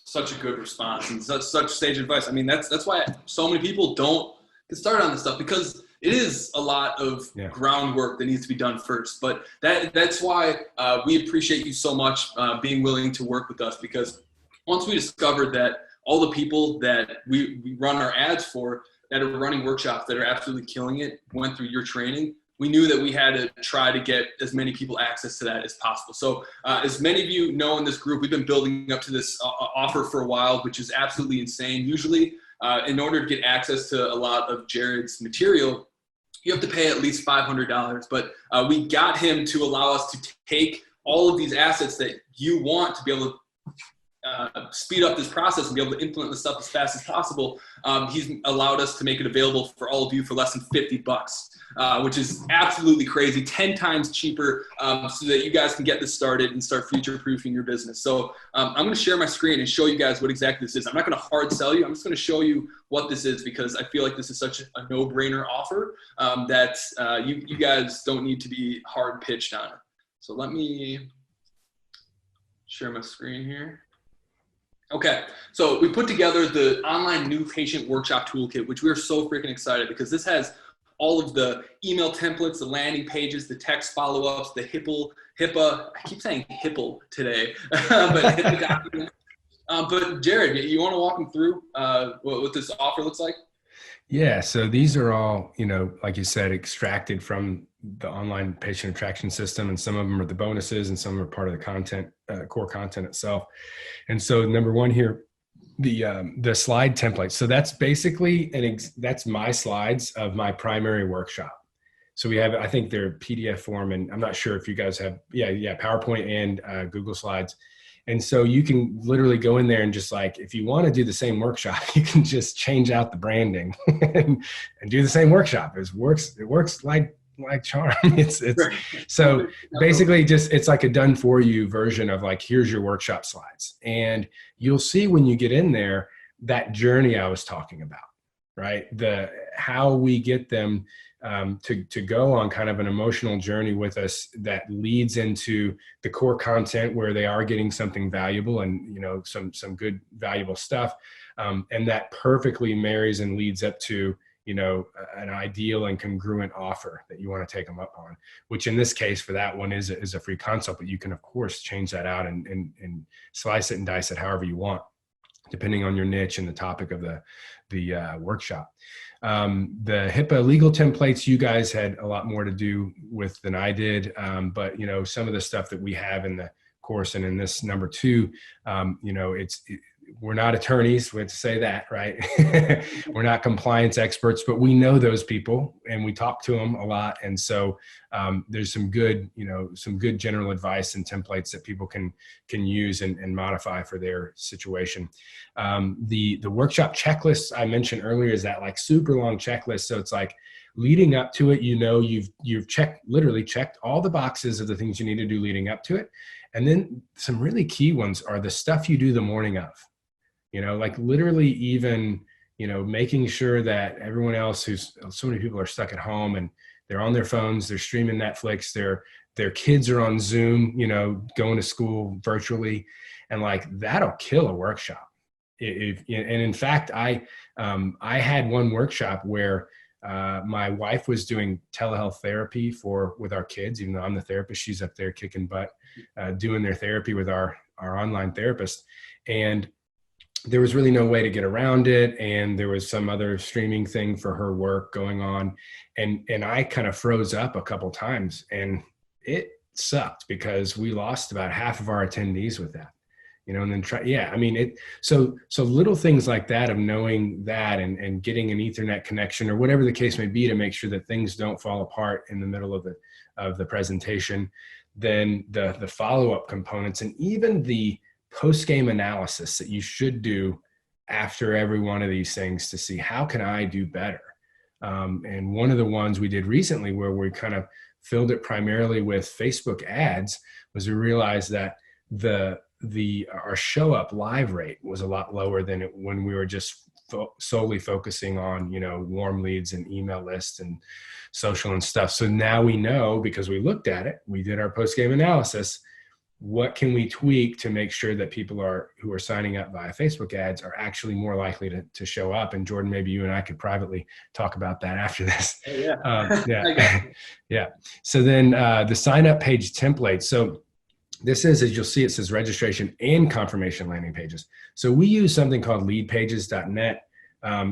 such a good response and such sage advice. I mean, that's why so many people don't get started on this stuff, because it is a lot of groundwork that needs to be done first. But that's why we appreciate you so much being willing to work with us, because once we discovered that all the people that we run our ads for that are running workshops that are absolutely killing it went through your training, we knew that we had to try to get as many people access to that as possible. So as many of you know in this group, we've been building up to this offer for a while, which is absolutely insane. Usually, in order to get access to a lot of Jarod's material, you have to pay at least $500. But we got him to allow us to take all of these assets that you want to be able to speed up this process and be able to implement the stuff as fast as possible, he's allowed us to make it available for all of you for less than $50, which is absolutely crazy, 10 times cheaper, so that you guys can get this started and start future-proofing your business. So I'm going to share my screen and show you guys what exactly this is. I'm not going to hard sell you. I'm just going to show you what this is, because I feel like this is such a no-brainer offer that you guys don't need to be hard pitched on it. So let me share my screen here. Okay, so we put together the online new patient workshop toolkit, which we're so freaking excited, because this has all of the email templates, the landing pages, the text follow-ups, the Hipaa, I keep saying Hipaa today, but Hipaa documents. But Jarod, you want to walk them through what this offer looks like? Yeah, so these are all, like you said, extracted from the online patient attraction system, and some of them are the bonuses and some are part of the content, core content itself. And so number one here, the slide template. So that's basically, that's my slides of my primary workshop. So we have, I think they're PDF form, and I'm not sure if you guys have, PowerPoint and Google Slides. And so you can literally go in there and just like, if you want to do the same workshop, you can just change out the branding and do the same workshop. It works like charm. It's right. So basically it's like a done for you version of like, here's your workshop slides. And you'll see when you get in there, that journey I was talking about, right? How we get them to go on kind of an emotional journey with us that leads into the core content where they are getting something valuable and, some good valuable stuff. And that perfectly marries and leads up to, an ideal and congruent offer that you want to take them up on, which in this case for that one is a free consult, but you can of course change that out and slice it and dice it however you want, depending on your niche and the topic of the workshop. The Hipaa legal templates, you guys had a lot more to do with than I did. But some of the stuff that we have in the course and in this number 2, we're not attorneys. We have to say that, right? We're not compliance experts, but we know those people and we talk to them a lot. And so there's some good general advice and templates that people can use and modify for their situation. The workshop checklist I mentioned earlier is that like super long checklist. So it's like leading up to it, you've literally checked all the boxes of the things you need to do leading up to it. And then some really key ones are the stuff you do the morning of. Like literally even, making sure that everyone else so many people are stuck at home and they're on their phones, they're streaming Netflix, their kids are on Zoom, going to school virtually. And like, that'll kill a workshop. And in fact, I had one workshop where my wife was doing telehealth therapy with our kids, even though I'm the therapist, she's up there kicking butt, doing their therapy with our online therapist. And there was really no way to get around it. And there was some other streaming thing for her work going on. And I kind of froze up a couple times and it sucked because we lost about half of our attendees with that, and then so little things like that of knowing that and getting an Ethernet connection or whatever the case may be to make sure that things don't fall apart in the middle of the presentation. Then the follow-up components and even the post-game analysis that you should do after every one of these things to see how can I do better. And one of the ones we did recently where we kind of filled it primarily with Facebook ads was we realized that our show up live rate was a lot lower than when we were just solely focusing on, warm leads and email lists and social and stuff. So now we know, because we looked at it, we did our post-game analysis, what can we tweak to make sure that people who are signing up via Facebook ads are actually more likely to show up? And Jordan, maybe you and I could privately talk about that after this. Yeah. So then the sign up page template. So this is, as you'll see, it says registration and confirmation landing pages. So we use something called leadpages.net.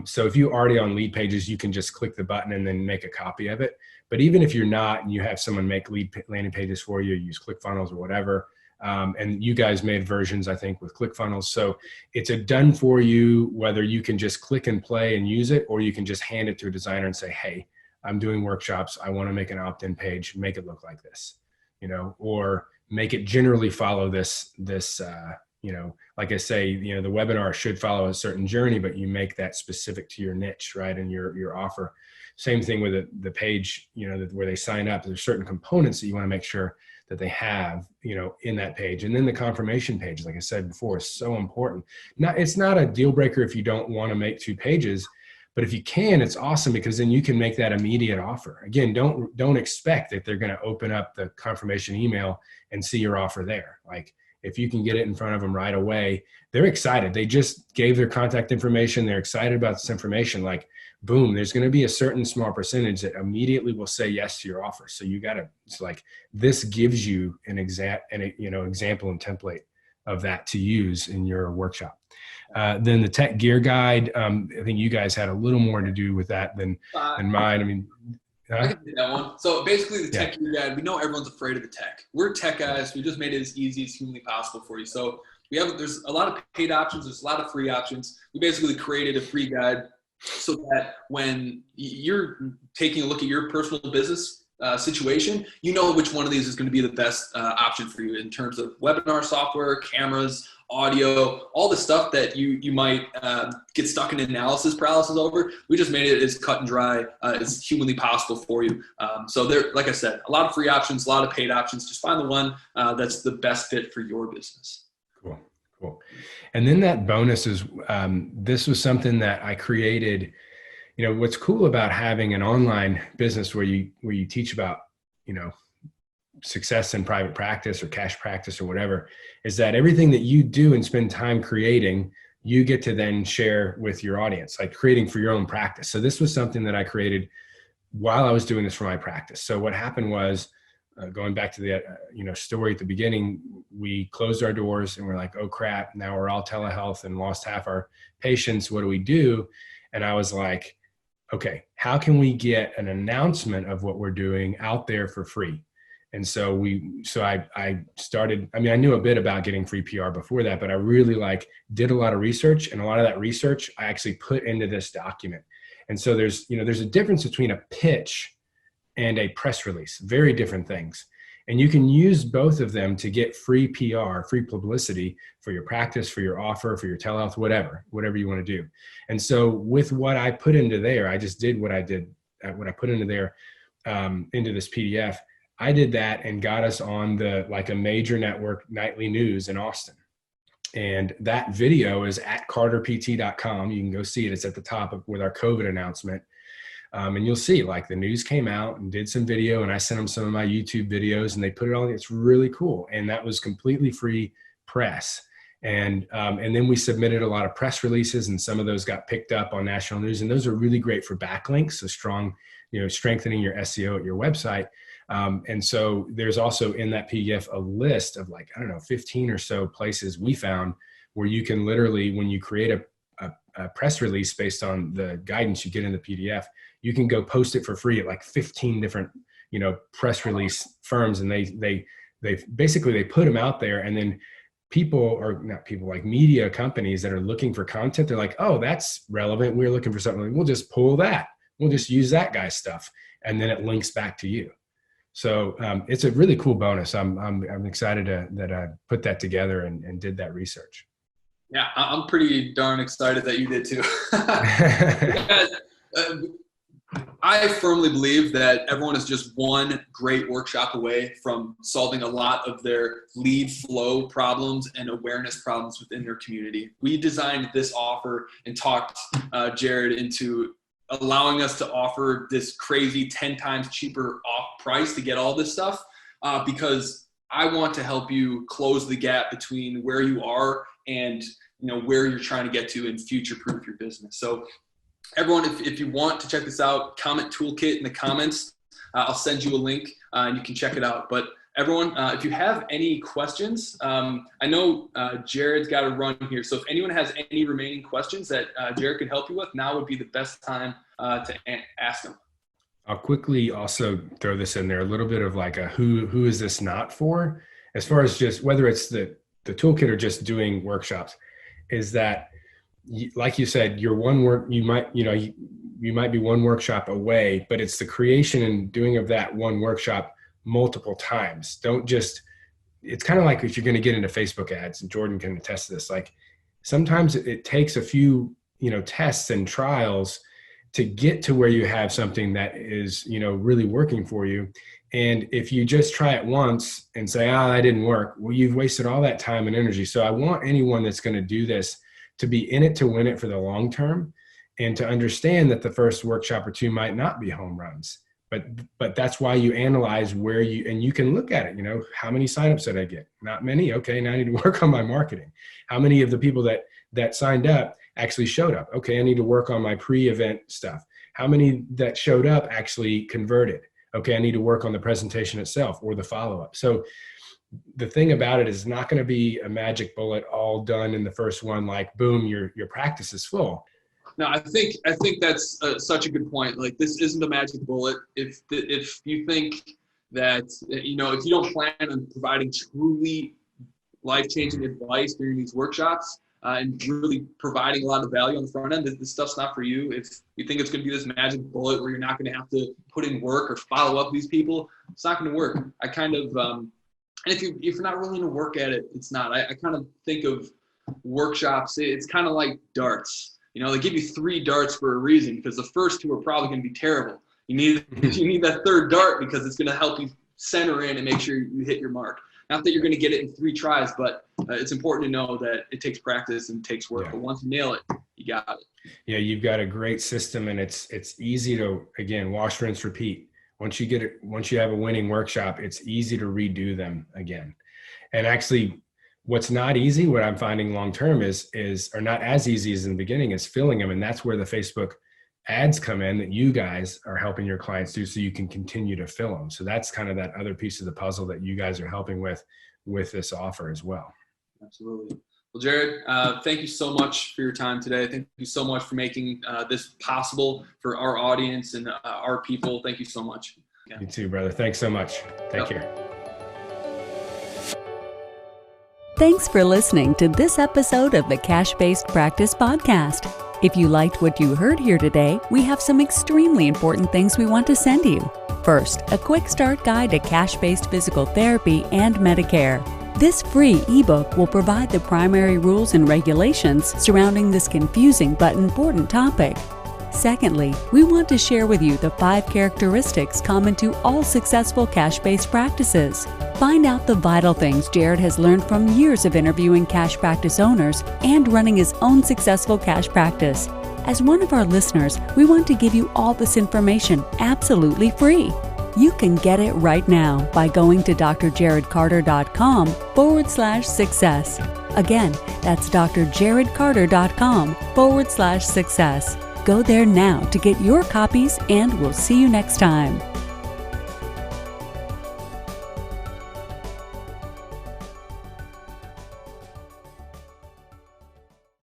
So if you're already on lead pages, you can just click the button and then make a copy of it. But even if you're not and you have someone make landing pages for you, use ClickFunnels or whatever, and you guys made versions, I think, with ClickFunnels. So it's a done for you, whether you can just click and play and use it, or you can just hand it to a designer and say, hey, I'm doing workshops. I want to make an opt-in page, make it look like this, or make it generally follow this like I say, the webinar should follow a certain journey, but you make that specific to your niche, right? And your offer. Same thing with the page, where they sign up. There's certain components that you want to make sure that they have, in that page. And then the confirmation page, like I said before, is so important. It's not a deal breaker if you don't want to make 2 pages, but if you can, it's awesome, because then you can make that immediate offer. Again, don't expect that they're going to open up the confirmation email and see your offer there. Like, if you can get it in front of them right away, they're excited. They just gave their contact information. They're excited about this information. Like, boom, there's going to be a certain small percentage that immediately will say yes to your offer. So it's like, this gives you an example and template of that to use in your workshop. Then the tech gear guide, I think you guys had a little more to do with that than mine. I mean, I can do that one. So basically, the tech gear guide, we know everyone's afraid of the tech. We're tech guys. We just made it as easy as humanly possible for you. So there's a lot of paid options. There's a lot of free options. We basically created a free guide so that when you're taking a look at your personal business situation, which one of these is going to be the best option for you in terms of webinar software, cameras, audio, all the stuff that you might get stuck in analysis paralysis over. We just made it as cut and dry as humanly possible for you. So there, like I said, a lot of free options, a lot of paid options. Just find the one that's the best fit for your business. Cool. And then that bonus is, this was something that I created. What's cool about having an online business where you teach about, success in private practice or cash practice or whatever, is that everything that you do and spend time creating, you get to then share with your audience, like creating for your own practice. So this was something that I created while I was doing this for my practice. So what happened was, going back to the story at the beginning, we closed our doors and we're like, oh crap, now we're all telehealth and lost half our patients. What do we do? And I was like, okay, how can we get an announcement of what we're doing out there for free? And so I started, I knew a bit about getting free PR before that, but I really did a lot of research, and a lot of that research I actually put into this document. And so there's a difference between a pitch and a press release, very different things. And you can use both of them to get free PR, free publicity for your practice, for your offer, for your telehealth, whatever you want to do. And so with what I put into there, I just did what I put into there, into this PDF. I did that and got us on a major network nightly news in Austin. And that video is at carterpt.com. You can go see it. It's at the top with our COVID announcement. And you'll see the news came out and did some video, and I sent them some of my YouTube videos and they put it on. It's really cool. And that was completely free press. And then we submitted a lot of press releases, and some of those got picked up on national news, and those are really great for backlinks. So strengthening your SEO at your website. And so there's also in that PDF a list of 15 or so places we found where you can literally, when you create a press release based on the guidance you get in the PDF, you can go post it for free at 15 different, press release firms. And they basically put them out there, and then media companies that are looking for content, they're like, oh, that's relevant. We're looking for something. We'll just pull that. We'll just use that guy's stuff. And then it links back to you. So it's a really cool bonus. I'm excited that I put that together and did that research. Yeah, I'm pretty darn excited that you did too. I firmly believe that everyone is just one great workshop away from solving a lot of their lead flow problems and awareness problems within their community. We designed this offer and talked Jarod into allowing us to offer this crazy 10 times cheaper off price to get all this stuff because I want to help you close the gap between where you are and where you're trying to get to and future-proof your business. So everyone, if you want to check this out, comment toolkit in the comments. I'll send you a link and you can check it out. But everyone, if you have any questions, I know Jarod's got to run here. So if anyone has any remaining questions that Jarod could help you with, now would be the best time to ask them. I'll quickly also throw this in there, a little bit of who is this not for, as far as just whether it's the toolkit or just doing workshops, is that, like you said, you might be one workshop away, but it's the creation and doing of that one workshop multiple times. Don't just it's kind of like if you're going to get into Facebook ads, and Jordan can attest to this, like sometimes it takes a few, tests and trials to get to where you have something that is, really working for you. And if you just try it once and say, that didn't work, well, you've wasted all that time and energy. So I want anyone that's going to do this to be in it to win it for the long term, and to understand that the first workshop or two might not be home runs. But that's why you analyze where and you can look at it, how many signups did I get? Not many. Okay, now I need to work on my marketing. How many of the people that signed up actually showed up? Okay, I need to work on my pre-event stuff. How many that showed up actually converted? Okay, I need to work on the presentation itself or the follow-up. So the thing about it is not going to be a magic bullet all done in the first one, like boom, your practice is full. No, I think that's such a good point. Like, this isn't a magic bullet. If you think that, if you don't plan on providing truly life-changing advice during these workshops and really providing a lot of value on the front end, this stuff's not for you. If you think it's going to be this magic bullet where you're not going to have to put in work or follow up these people, it's not going to work. I kind of, and if you're not willing to work at it, it's not. I kind of think of workshops, it's kind of like darts. They give you 3 darts for a reason, because the first 2 are probably going to be terrible. You need that third dart because it's going to help you center in and make sure you hit your mark. Not that you're going to get it in 3 tries, but it's important to know that it takes practice and takes work. Yeah. But once you nail it, you got it. Yeah, you've got a great system, and it's easy to, again, wash, rinse, repeat. Once you have a winning workshop, it's easy to redo them again. And actually, what's not easy, what I'm finding long-term or not as easy as in the beginning, is filling them. And that's where the Facebook ads come in that you guys are helping your clients do, so you can continue to fill them. So that's kind of that other piece of the puzzle that you guys are helping with this offer as well. Absolutely. Well, Jarod, thank you so much for your time today. Thank you so much for making this possible for our audience and our people. Thank you so much. Yeah. You too, brother. Thanks so much. Take care. Thanks for listening to this episode of the Cash-Based Practice Podcast. If you liked what you heard here today, we have some extremely important things we want to send you. First, a quick start guide to cash-based physical therapy and Medicare. This free ebook will provide the primary rules and regulations surrounding this confusing but important topic. Secondly, we want to share with you the 5 characteristics common to all successful cash-based practices. Find out the vital things Jarod has learned from years of interviewing cash practice owners and running his own successful cash practice. As one of our listeners, we want to give you all this information absolutely free. You can get it right now by going to drjarodcarter.com/success. Again, that's drjarodcarter.com/success. Go there now to get your copies, and we'll see you next time.